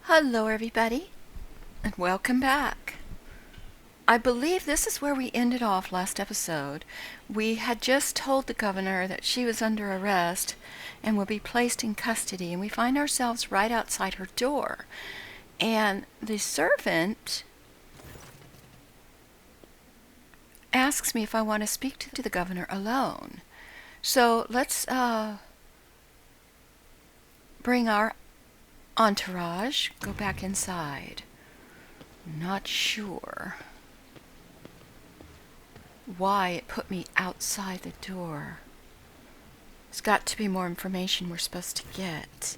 Hello, everybody, and welcome back. I believe this is where we ended off last episode. We had just told the governor that she was under arrest and will be placed in custody, and we find ourselves right outside her door. And the servant asks me if I want to speak to the governor alone. So let's bring our entourage, go back inside. Not sure why it put me outside the door. There's got to be more information we're supposed to get.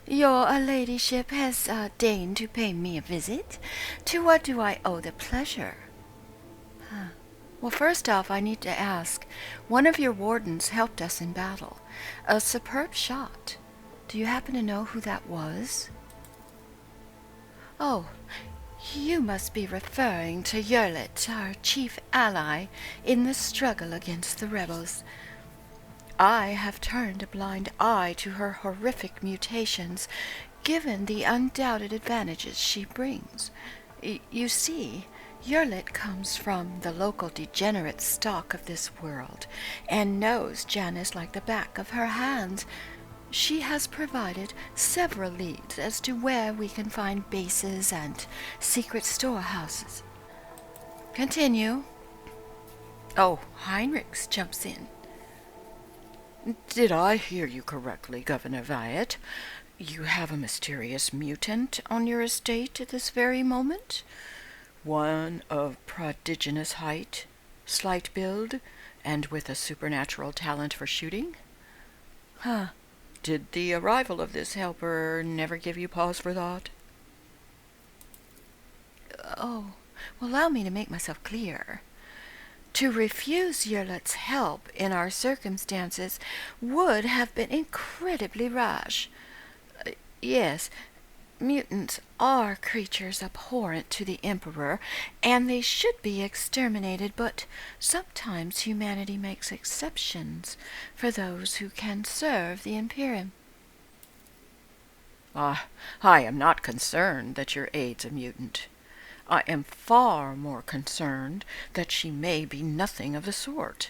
Your ladyship has deigned to pay me a visit. To what do I owe the pleasure? Well, first off, I need to ask. One of your wardens helped us in battle. A superb shot. Do you happen to know who that was? Oh, you must be referring to Yerlet, our chief ally in the struggle against the rebels. I have turned a blind eye to her horrific mutations, given the undoubted advantages she brings. You see, Yerlet comes from the local degenerate stock of this world, and knows Janice like the back of her hand. She has provided several leads as to where we can find bases and secret storehouses. Continue. Oh, Heinrichs jumps in. Did I hear you correctly, Governor Wyatt? You have a mysterious mutant on your estate at this very moment? One of prodigious height, slight build, and with a supernatural talent for shooting? Did the arrival of this helper never give you pause for thought? Oh, well, allow me to make myself clear. To refuse Yerlet's help in our circumstances would have been incredibly rash. Yes, mutants are creatures abhorrent to the Emperor, and they should be exterminated, but sometimes humanity makes exceptions for those who can serve the Imperium. I am not concerned that your aide's a mutant. I am far more concerned that she may be nothing of the sort.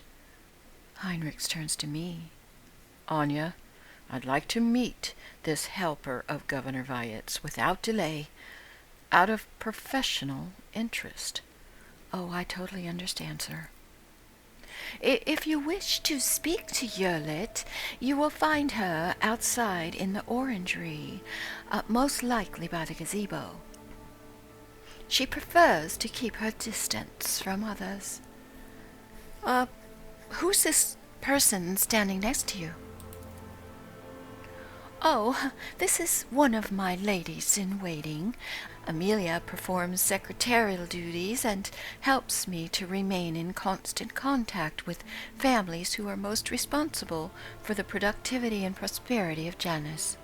Heinrichs turns to me. Anya, I'd like to meet this helper of Governor Wyatt's without delay, out of professional interest. Oh, I totally understand, sir. If you wish to speak to Yerlet, you will find her outside in the orangery, most likely by the gazebo. She prefers to keep her distance from others. Who's this person standing next to you? Oh, this is one of my ladies-in-waiting. Amelia performs secretarial duties and helps me to remain in constant contact with families who are most responsible for the productivity and prosperity of Janice.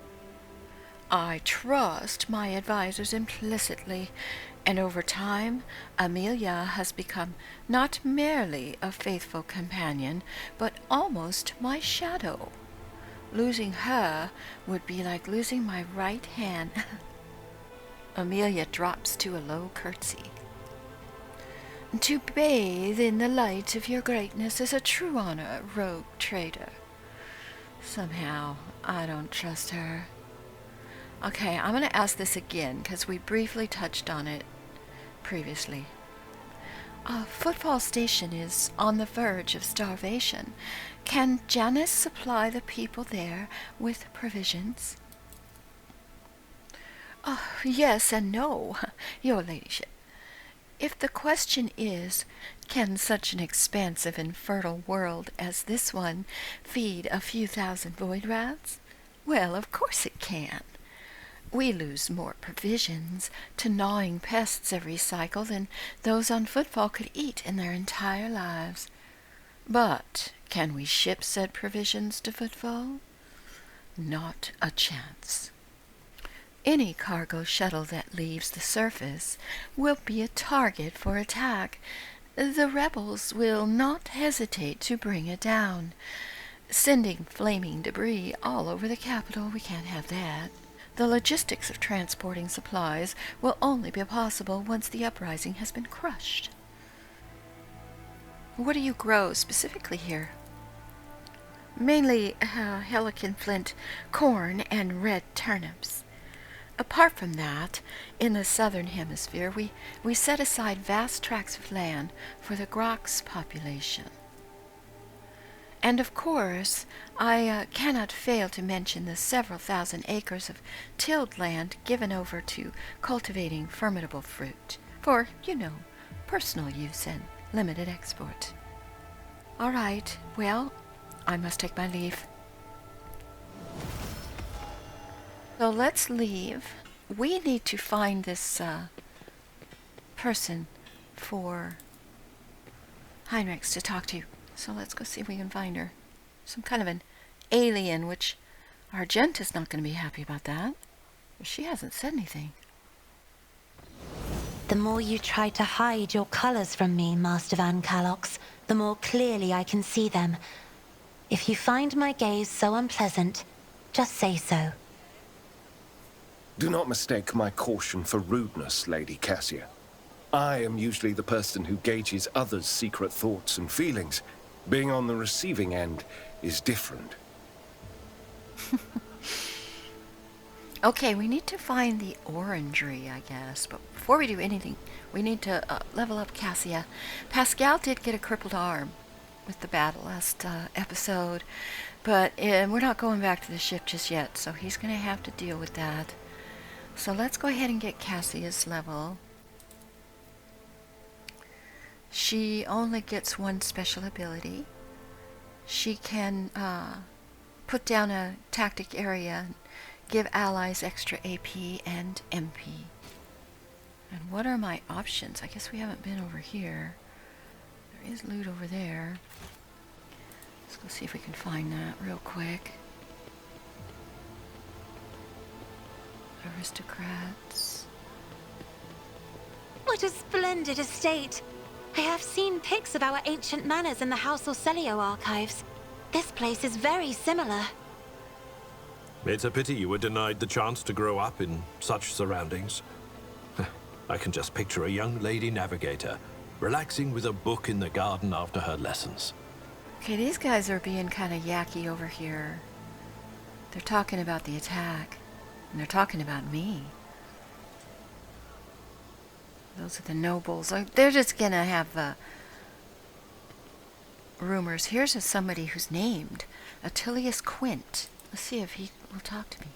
I trust my advisors implicitly, and over time, Amelia has become not merely a faithful companion, but almost my shadow. Losing her would be like losing my right hand. Amelia drops to a low curtsy. To bathe in the light of your greatness is a true honor, rogue trader. Somehow, I don't trust her. Okay, I'm going to ask this again, because we briefly touched on it previously. Footfall Station is on the verge of starvation. Can Janice supply the people there with provisions? Yes and no, your ladyship. If the question is, can such an expansive and fertile world as this one feed a few thousand void rats? Well, of course it can. We lose more provisions to gnawing pests every cycle than those on Footfall could eat in their entire lives. But can we ship said provisions to Footfall? Not a chance. Any cargo shuttle that leaves the surface will be a target for attack. The rebels will not hesitate to bring it down, sending flaming debris all over the capital. We can't have that. The logistics of transporting supplies will only be possible once the uprising has been crushed. What do you grow specifically here? Mainly Helican flint, corn, and red turnips. Apart from that, in the southern hemisphere, we set aside vast tracts of land for the Grox population. And of course, I cannot fail to mention the several thousand acres of tilled land given over to cultivating fermentable fruit, for, personal use and limited export. All right, well, I must take my leave. So let's leave. We need to find this person for Heinrichs to talk to. So let's go see if we can find her. Some kind of an alien, which Argenta's not going to be happy about that. She hasn't said anything. The more you try to hide your colors from me, Master Van Calox, the more clearly I can see them. If you find my gaze so unpleasant, just say so. Do not mistake my caution for rudeness, Lady Cassia. I am usually the person who gauges others' secret thoughts and feelings. Being on the receiving end is different. Okay, we need to find the orangery, I guess. But before we do anything, we need to level up Cassia. Pascal did get a crippled arm with the battle last episode. But we're not going back to the ship just yet, so he's going to have to deal with that. So let's go ahead and get Cassia's level. She only gets one special ability. She can put down a tactic area and give allies extra AP and MP. And what are my options? I guess we haven't been over here. There is loot over there. Let's go see if we can find that real quick. Aristocrats. What a splendid estate! I have seen pics of our ancient manors in the House Orselio archives. This place is very similar. It's a pity you were denied the chance to grow up in such surroundings. I can just picture a young lady navigator, relaxing with a book in the garden after her lessons. Okay, these guys are being kind of yacky over here. They're talking about the attack, and they're talking about me. Those are the nobles. They're just gonna have rumors. Here's somebody who's named Attilius Quint. Let's see if he will talk to me.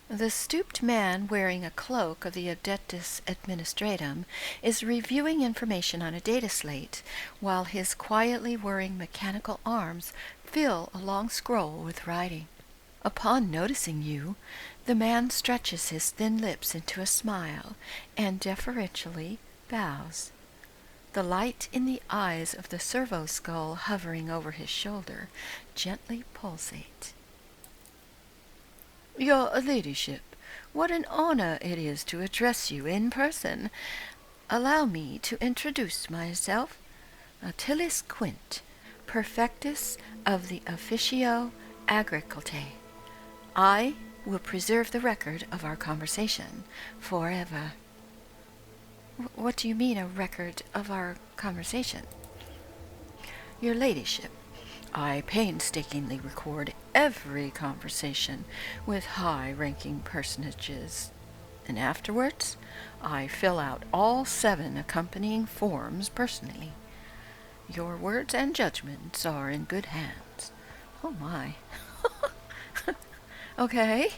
The stooped man wearing a cloak of the Adeptus Administratum is reviewing information on a data slate, while his quietly whirring mechanical arms fill a long scroll with writing. Upon noticing you, the man stretches his thin lips into a smile and deferentially bows. The light in the eyes of the servo skull hovering over his shoulder gently pulsate. Your ladyship, what an honor it is to address you in person. Allow me to introduce myself, Attilius Quint, Perfectus of the Officio Agricultae. I will preserve the record of our conversation forever. What do you mean, a record of our conversation? Your ladyship, I painstakingly record every conversation with high-ranking personages, and afterwards I fill out all 7 accompanying forms personally. Your words and judgments are in good hands. Oh my. Okay.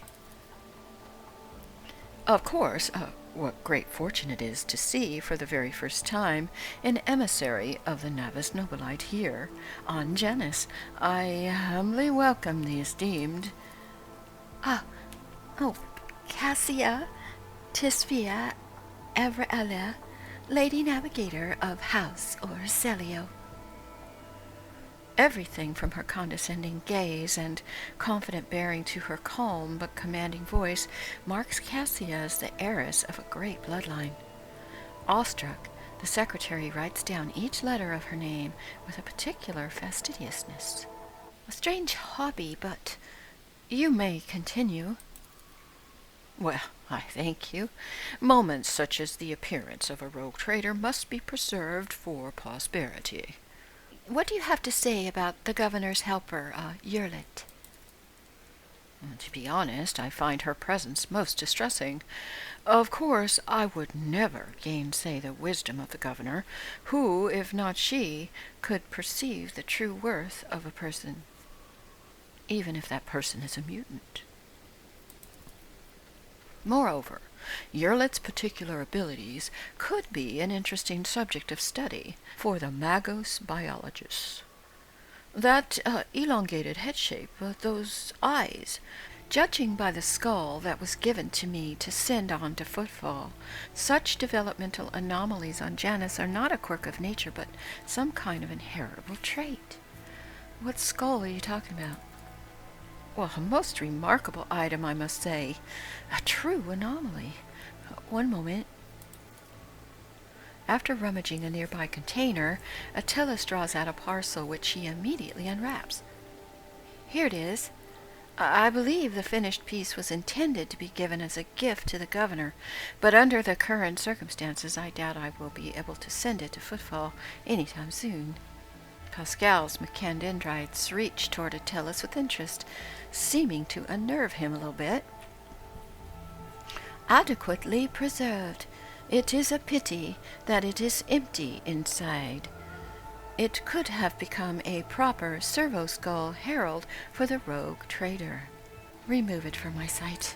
Of course, what great fortune it is to see for the very first time an emissary of the Navis Nobilite here on Janus. I humbly welcome the esteemed... Cassia Tisphia Evraella, Lady Navigator of House Orselio. Everything from her condescending gaze and confident bearing to her calm but commanding voice marks Cassia as the heiress of a great bloodline. Awestruck, the secretary writes down each letter of her name with a particular fastidiousness. A strange hobby, but You may continue. Well, I thank you. Moments such as the appearance of a rogue trader must be preserved for posterity. What do you have to say about the governor's helper, Yerlet? To be honest, I find her presence most distressing. Of course, I would never gainsay the wisdom of the governor, who, if not she, could perceive the true worth of a person, even if that person is a mutant. Moreover, Yerlet's particular abilities could be an interesting subject of study for the magos biologists. That elongated head shape, those eyes, judging by the skull that was given to me to send on to Footfall, such developmental anomalies on Janus are not a quirk of nature, but some kind of inheritable trait. What skull are you talking about? Well, a most remarkable item, I must say. A true anomaly. One moment. After rummaging a nearby container, Attilas draws out a parcel which she immediately unwraps. Here it is. I believe the finished piece was intended to be given as a gift to the governor, but under the current circumstances I doubt I will be able to send it to Footfall any time soon. Pascal's McCandendrites reach toward Attilas with interest, seeming to unnerve him a little bit. Adequately preserved. It is a pity that it is empty inside. It could have become a proper servo-skull herald for the rogue trader. Remove it from my sight.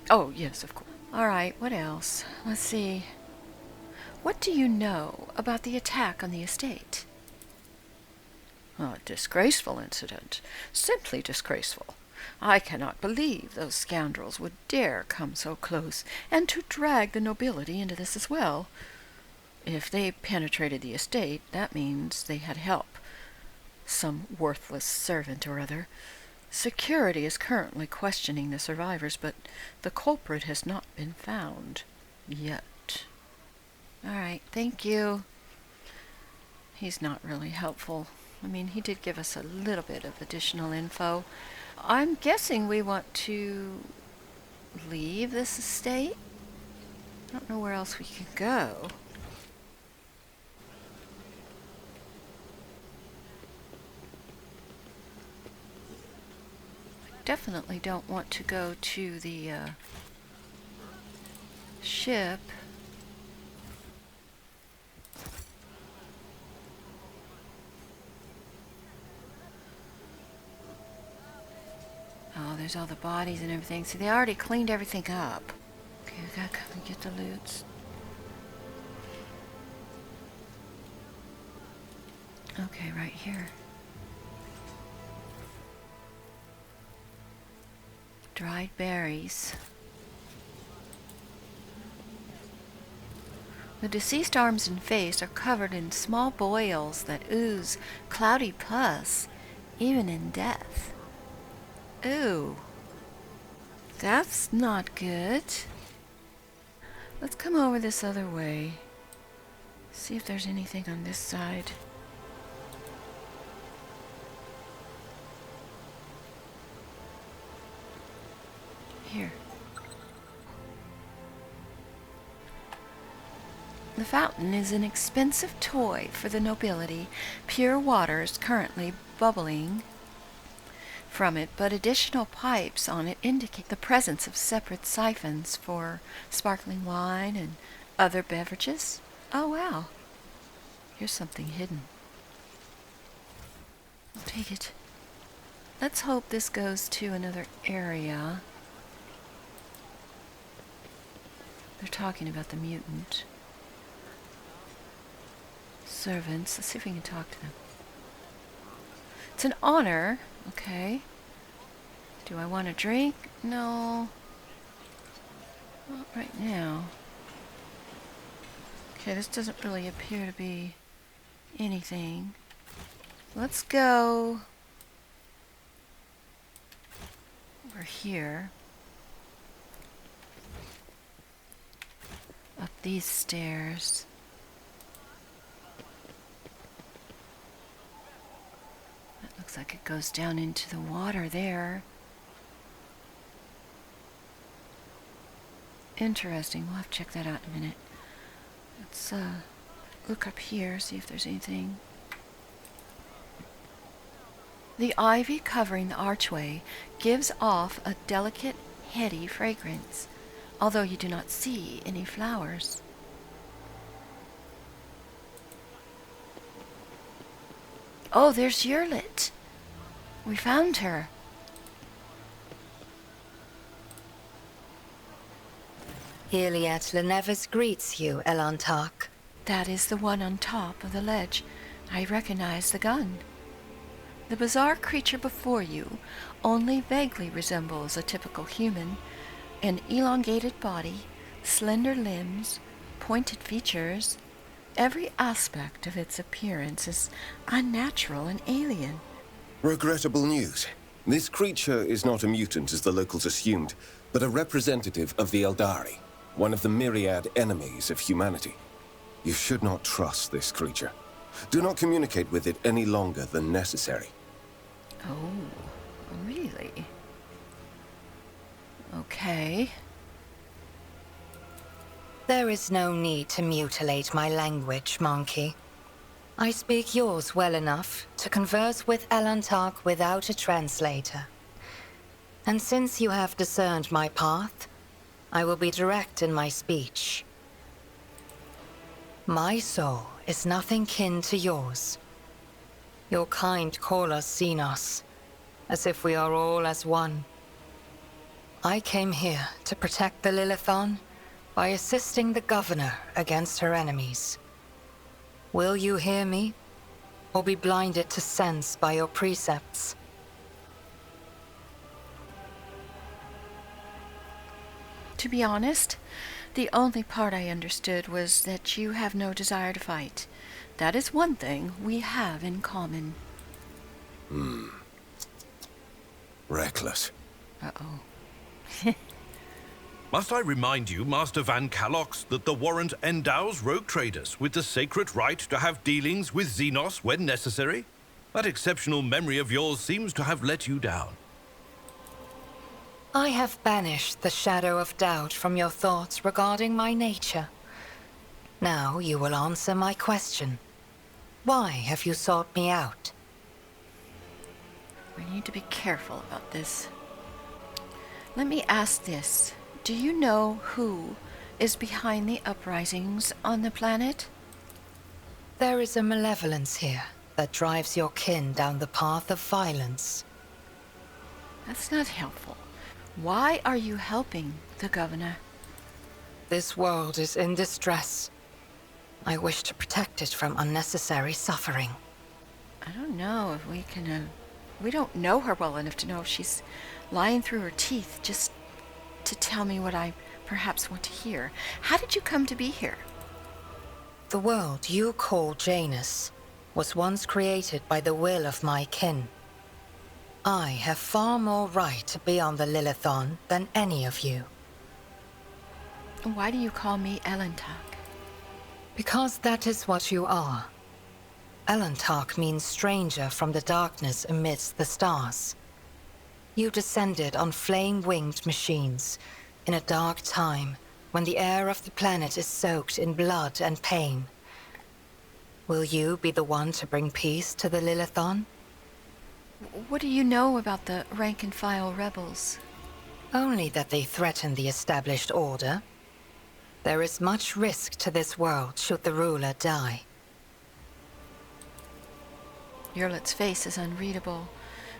Oh, yes, of course. All right, what else? Let's see. What do you know about the attack on the estate? A disgraceful incident. Simply disgraceful. I cannot believe those scoundrels would dare come so close, and to drag the nobility into this as well. If they penetrated the estate, that means they had help. Some worthless servant or other. Security is currently questioning the survivors, but the culprit has not been found. Yet. All right, thank you. He's not really helpful. I mean, he did give us a little bit of additional info. I'm guessing we want to leave this estate. I don't know where else we can go. I definitely don't want to go to the ship. Oh, there's all the bodies and everything. See, they already cleaned everything up. Okay, we gotta come and get the loots. Okay, right here. Dried berries. The deceased arms and face are covered in small boils that ooze cloudy pus, even in death. Ooh. That's not good. Let's come over this other way. See if there's anything on this side. Here. The fountain is an expensive toy for the nobility. Pure water is currently bubbling from it, but additional pipes on it indicate the presence of separate siphons for sparkling wine and other beverages. Oh, wow. Here's something hidden. I'll take it. Let's hope this goes to another area. They're talking about the mutant. Servants. Let's see if we can talk to them. It's an honor. Okay. Do I want a drink? No. Not right now. Okay, this doesn't really appear to be anything. Let's go over here. Up these stairs. Looks like it goes down into the water there. Interesting. We'll have to check that out in a minute. Let's look up here, see if there's anything. The ivy covering the archway gives off a delicate, heady fragrance, although you do not see any flowers. Oh, there's Yerlit. We found her. Iliad Lenevis greets you, Elantark. That is the one on top of the ledge. I recognize the gun. The bizarre creature before you only vaguely resembles a typical human. An elongated body, slender limbs, pointed features. Every aspect of its appearance is unnatural and alien. Regrettable news. This creature is not a mutant as the locals assumed, but a representative of the Eldari, one of the myriad enemies of humanity. You should not trust this creature. Do not communicate with it any longer than necessary. Oh, really? Okay. There is no need to mutilate my language, monkey. I speak yours well enough to converse with Elantark without a translator. And since you have discerned my path, I will be direct in my speech. My soul is nothing kin to yours. Your kind call us Xenos, as if we are all as one. I came here to protect the Lilithon by assisting the governor against her enemies. Will you hear me, or be blinded to sense by your precepts? To be honest, the only part I understood was that you have no desire to fight. That is one thing we have in common. Reckless. Uh-oh. Must I remind you, Master Van Calox, that the warrant endows rogue traders with the sacred right to have dealings with Xenos when necessary? That exceptional memory of yours seems to have let you down. I have banished the shadow of doubt from your thoughts regarding my nature. Now you will answer my question. Why have you sought me out? We need to be careful about this. Let me ask this. Do you know who is behind the uprisings on the planet? There is a malevolence here that drives your kin down the path of violence. That's not helpful. Why are you helping the governor? This world is in distress. I wish to protect it from unnecessary suffering. I don't know if we can... we don't know her well enough to know if she's lying through her teeth just to tell me what I perhaps want to hear. How did you come to be here? The world you call Janus was once created by the will of my kin. I have far more right to be on the Lilithon than any of you. Why do you call me Elantark? Because that is what you are. Elantark means stranger from the darkness amidst the stars. You descended on flame-winged machines in a dark time when the air of the planet is soaked in blood and pain. Will you be the one to bring peace to the Lilithon? What do you know about the rank-and-file rebels? Only that they threaten the established order. There is much risk to this world should the ruler die. Yerlet's face is unreadable,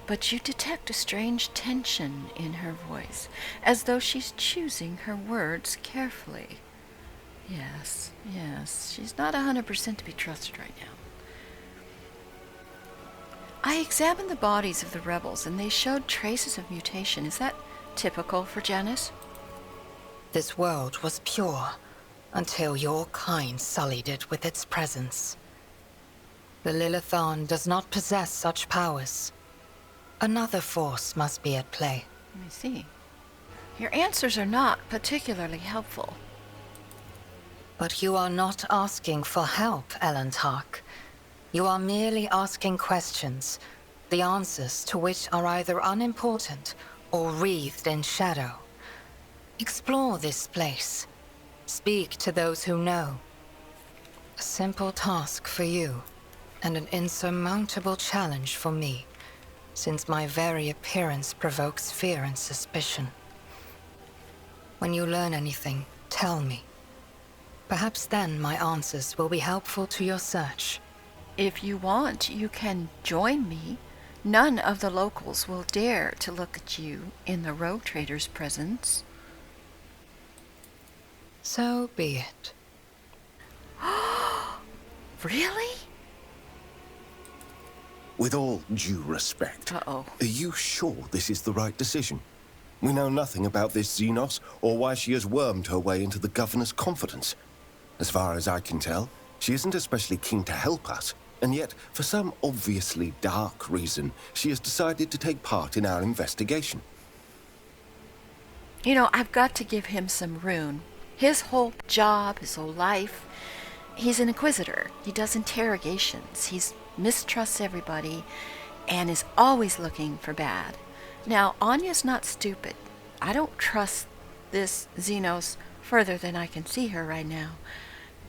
but you detect a strange tension in her voice, as though she's choosing her words carefully. Yes, she's not 100% to be trusted right now. I examined the bodies of the rebels, and they showed traces of mutation. Is that typical for Janus? This world was pure until your kind sullied it with its presence. The Lilithon does not possess such powers. Another force must be at play. Let me see. Your answers are not particularly helpful. But you are not asking for help, Elantark. You are merely asking questions, the answers to which are either unimportant or wreathed in shadow. Explore this place. Speak to those who know. A simple task for you, and an insurmountable challenge for me, since my very appearance provokes fear and suspicion. When you learn anything, tell me. Perhaps then my answers will be helpful to your search. If you want, you can join me. None of the locals will dare to look at you in the rogue trader's presence. So be it. Really? With all due respect, Uh-oh. are you sure this is the right decision? We know nothing about this Xenos or why she has wormed her way into the governor's confidence. As far as I can tell, she isn't especially keen to help us, and yet, for some obviously dark reason, she has decided to take part in our investigation. You know, I've got to give him some room. His whole job, his whole life, he's an inquisitor. He does interrogations. He mistrusts everybody and is always looking for bad. Now, Anya's not stupid. I don't trust this Xenos further than I can see her right now.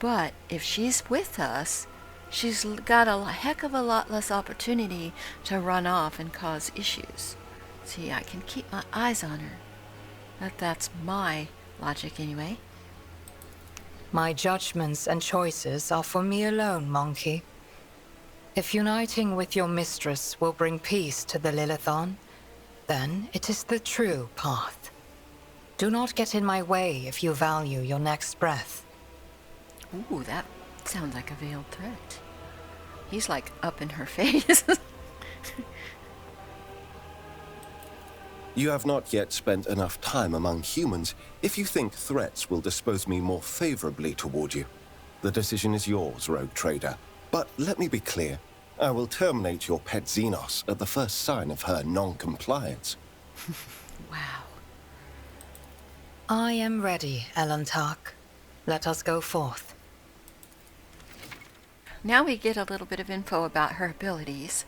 But if she's with us, she's got a heck of a lot less opportunity to run off and cause issues. See, I can keep my eyes on her. That's my logic anyway. My judgments and choices are for me alone, Monkey. If uniting with your mistress will bring peace to the Lilithon, then it is the true path. Do not get in my way if you value your next breath. Ooh, that sounds like a veiled threat. He's like up in her face. You have not yet spent enough time among humans if you think threats will dispose me more favorably toward you. The decision is yours, rogue trader. But let me be clear. I will terminate your pet Xenos at the first sign of her non-compliance. Wow. I am ready, Elantark. Let us go forth. Now we get a little bit of info about her abilities.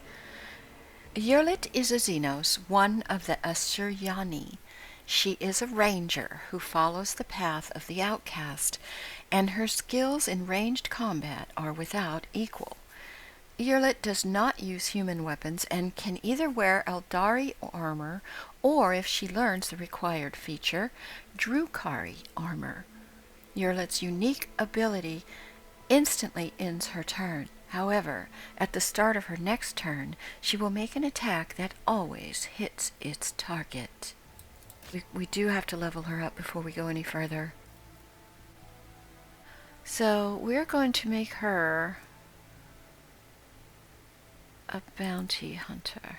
Yurlit is a Xenos, one of the Asuryani. She is a ranger who follows the path of the outcast, and her skills in ranged combat are without equal. Yurlit does not use human weapons and can either wear Eldari armor or, if she learns the required feature, Drukari armor. Yurlit's unique ability instantly ends her turn. However, at the start of her next turn, she will make an attack that always hits its target. We do have to level her up before we go any further. So we're going to make her a bounty hunter.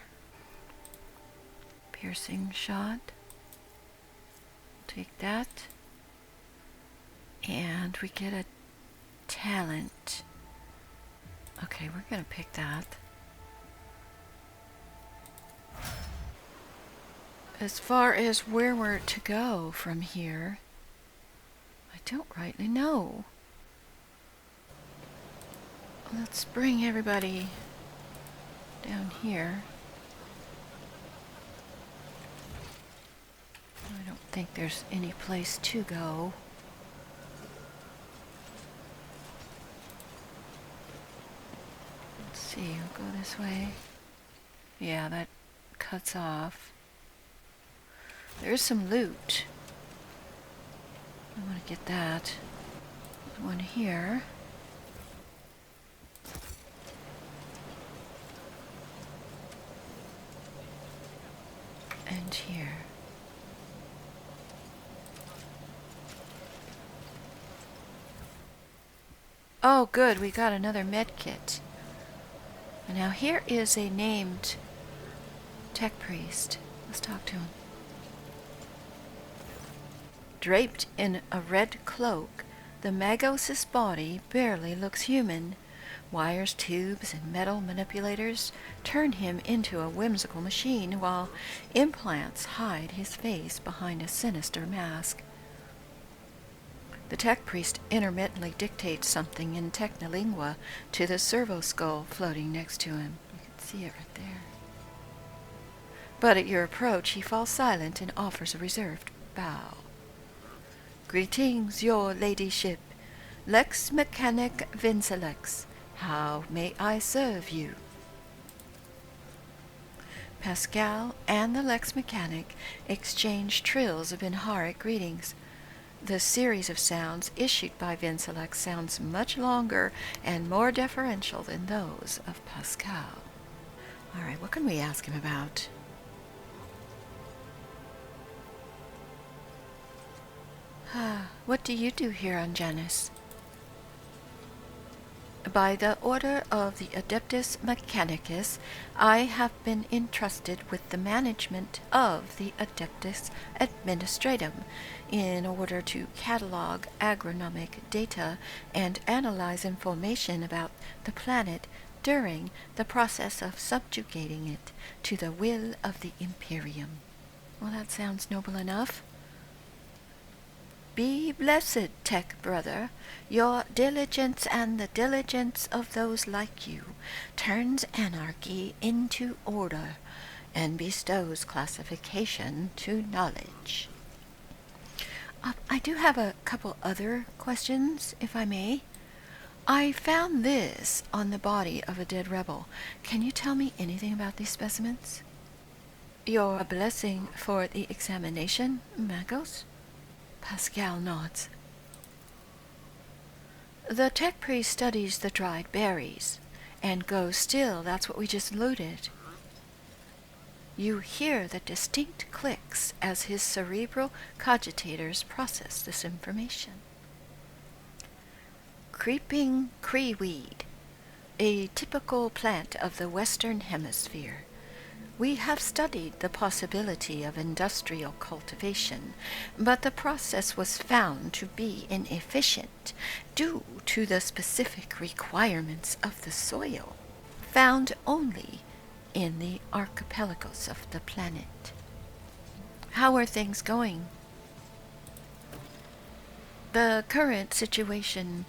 Piercing shot. Take that. And we get a talent. Okay, we're gonna pick that. As far as where we're to go from here, I don't rightly know. Let's bring everybody down here. I don't think there's any place to go. Let's see, we'll go this way. Yeah, that cuts off. There's some loot. I want to get that. There's one here. And here. Oh, good, we got another med kit. And now here is a named tech priest. Let's talk to him. Draped in a red cloak, the Magos' body barely looks human. Wires, tubes, and metal manipulators turn him into a whimsical machine, while implants hide his face behind a sinister mask. The tech priest intermittently dictates something in Technolingua to the servo skull floating next to him. You can see it right there. But at your approach he falls silent and offers a reserved bow. Greetings, your ladyship. Lex Mechanic Vincelex. How may I serve you? Pascal and the Lex Mechanic exchange trills of Binharic greetings. The series of sounds issued by Vincelex sounds much longer and more deferential than those of Pascal. All right, what can we ask him about? What do you do here on Janus? By the order of the Adeptus Mechanicus, I have been entrusted with the management of the Adeptus Administratum in order to catalog agronomic data and analyze information about the planet during the process of subjugating it to the will of the Imperium. Well, that sounds noble enough. Be blessed, Tech Brother. Your diligence and the diligence of those like you turns anarchy into order and bestows classification to knowledge. I do have a couple other questions, if I may. I found this on the body of a dead rebel. Can you tell me anything about these specimens? Your blessing for the examination, Magos? Pascal nods. The tech priest studies the dried berries and goes still. That's what we just looted. You hear the distinct clicks as his cerebral cogitators process this information. Creeping creeweed, a typical plant of the Western Hemisphere. We have studied the possibility of industrial cultivation, but the process was found to be inefficient due to the specific requirements of the soil, found only in the archipelagos of the planet. How are things going? The current situation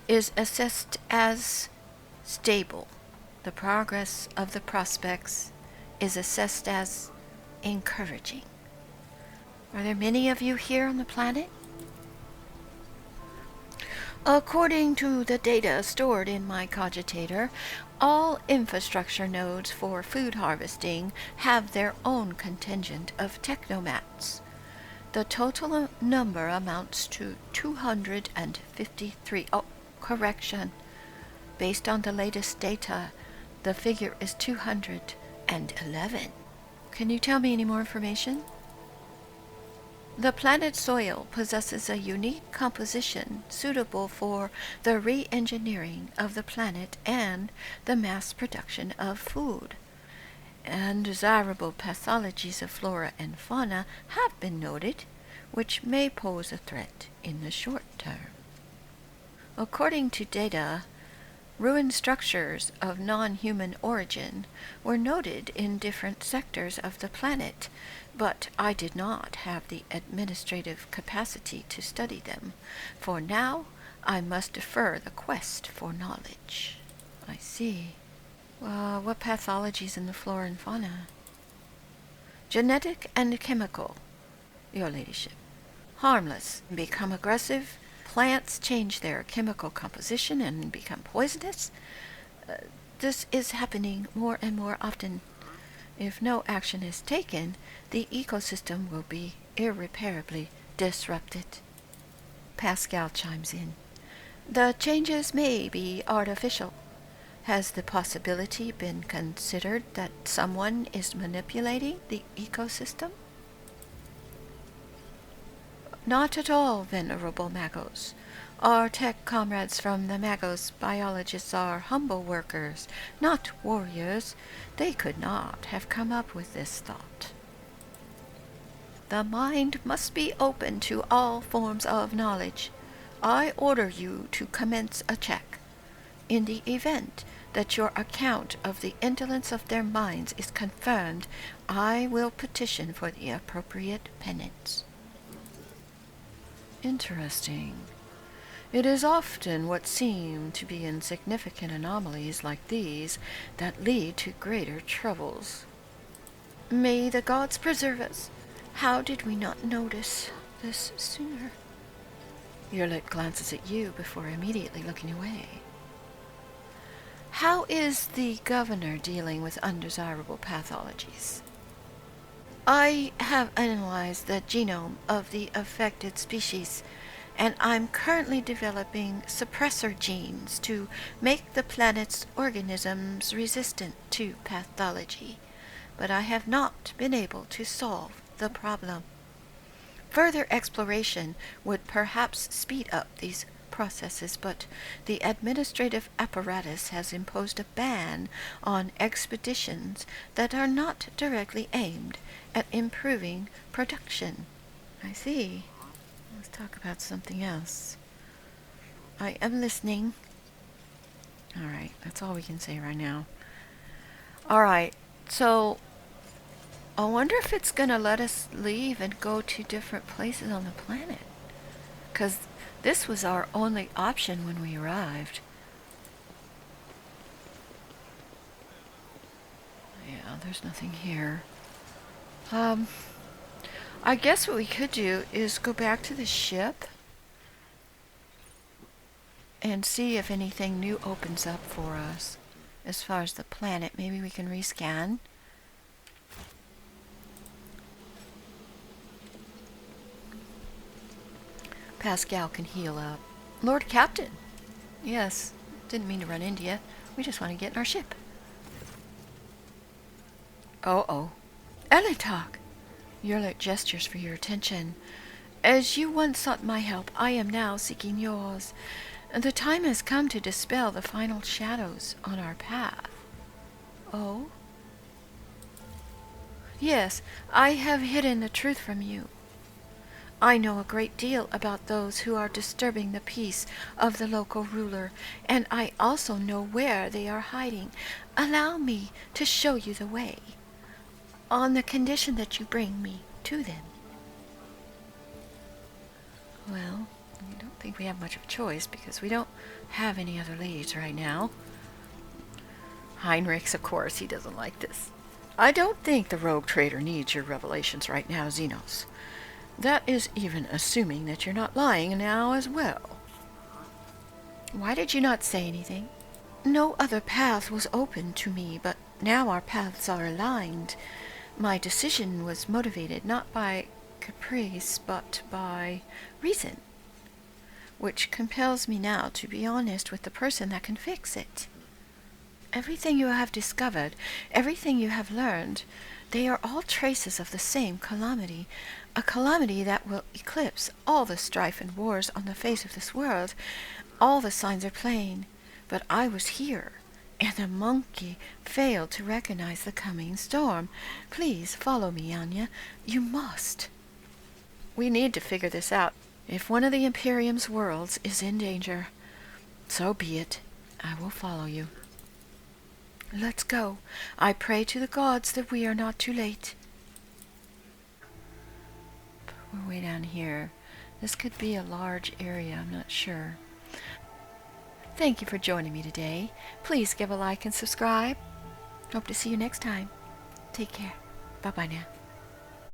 is assessed as stable. The progress of the prospects is assessed as encouraging. Are there many of you here on the planet? According to the data stored in my cogitator, all infrastructure nodes for food harvesting have their own contingent of technomats. The total number amounts to 253. Oh, correction. Based on the latest data, the figure is 211. Can you tell me any more information? The planet's soil possesses a unique composition suitable for the re-engineering of the planet and the mass production of food. Undesirable pathologies of flora and fauna have been noted, which may pose a threat in the short term. According to data, ruined structures of non-human origin were noted in different sectors of the planet, but I did not have the administrative capacity to study them. For now, I must defer the quest for knowledge. I see. What pathologies in the flora and fauna? Genetic and chemical, your ladyship. Harmless, become aggressive. Plants change their chemical composition and become poisonous. This is happening more and more often. If no action is taken, the ecosystem will be irreparably disrupted. Pascal chimes in. The changes may be artificial. Has the possibility been considered that someone is manipulating the ecosystem? Not at all, Venerable Magos. Our tech comrades from the Magos biologists are humble workers, not warriors. They could not have come up with this thought. The mind must be open to all forms of knowledge. I order you to commence a check. In the event that your account of the indolence of their minds is confirmed, I will petition for the appropriate penance. Interesting. It is often what seem to be insignificant anomalies like these that lead to greater troubles. May the gods preserve us. How did we not notice this sooner? Yurlit glances at you before immediately looking away. How is the governor dealing with undesirable pathologies? I have analyzed the genome of the affected species, and I'm currently developing suppressor genes to make the planet's organisms resistant to pathology, but I have not been able to solve the problem. Further exploration would perhaps speed up these processes, but the administrative apparatus has imposed a ban on expeditions that are not directly aimed at improving production. I see. Let's talk about something else. I am listening. Alright, that's all we can say right now. Alright, so I wonder if it's gonna let us leave and go to different places on the planet. Because this was our only option when we arrived. Yeah, there's nothing here. I guess what we could do is go back to the ship and see if anything new opens up for us as far as the planet. Maybe we can rescan. Pascal can heal up. Lord Captain! Yes, didn't mean to run into you. We just want to get in our ship. Oh. Elitok! Yurlit gestures for your attention. As you once sought my help, I am now seeking yours. The time has come to dispel the final shadows on our path. Oh? Yes, I have hidden the truth from you. I know a great deal about those who are disturbing the peace of the local ruler, and I also know where they are hiding. Allow me to show you the way, on the condition that you bring me to them. Well, I don't think we have much of a choice because we don't have any other leads right now. Heinrichs, of course, he doesn't like this. I don't think the rogue trader needs your revelations right now, Xenos. That is even assuming that you're not lying now as well. Why did you not say anything? No other path was open to me, but now our paths are aligned. My decision was motivated not by caprice, but by reason, which compels me now to be honest with the person that can fix it. Everything you have discovered, everything you have learned, they are all traces of the same calamity, a calamity that will eclipse all the strife and wars on the face of this world. All the signs are plain, but I was here, and the monkey failed to recognize the coming storm. Please follow me, Anya. You must. We need to figure this out. If one of the Imperium's worlds is in danger, so be it. I will follow you. Let's go. I pray to the gods that we are not too late. We're way down here. This could be a large area, I'm not sure. Thank you for joining me today. Please give a like and subscribe. Hope to see you next time. Take care. Bye-bye now.